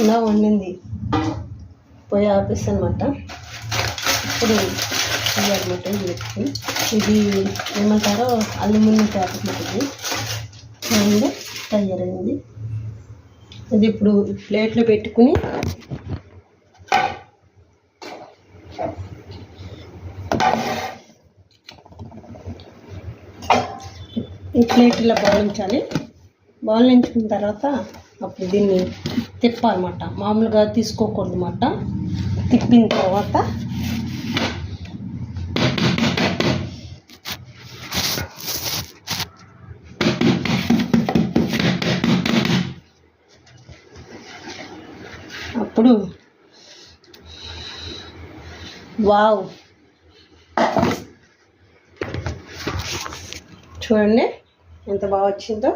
ఇలా వండింది. పొయ్యి ఆపేస్తాను అనమాట. ఇప్పుడు ఇదన్నమాట ఇది ఏమంటారో అల్యూమినియం ప్యాకెట్ ఇది అండ్ తయారైంది. ఇది ఇప్పుడు ప్లేట్లో పెట్టుకుని ఈ ప్లేట్ ఇలా బౌలించాలి. బౌలించుకున్న తర్వాత అప్పుడు దీన్ని తిప్పాలన్నమాట. మామూలుగా తీసుకోకూడదు అన్నమాట. తిప్పిన తర్వాత అప్పుడు వావ్, చూడండి ఎంత బాగా వచ్చిందో.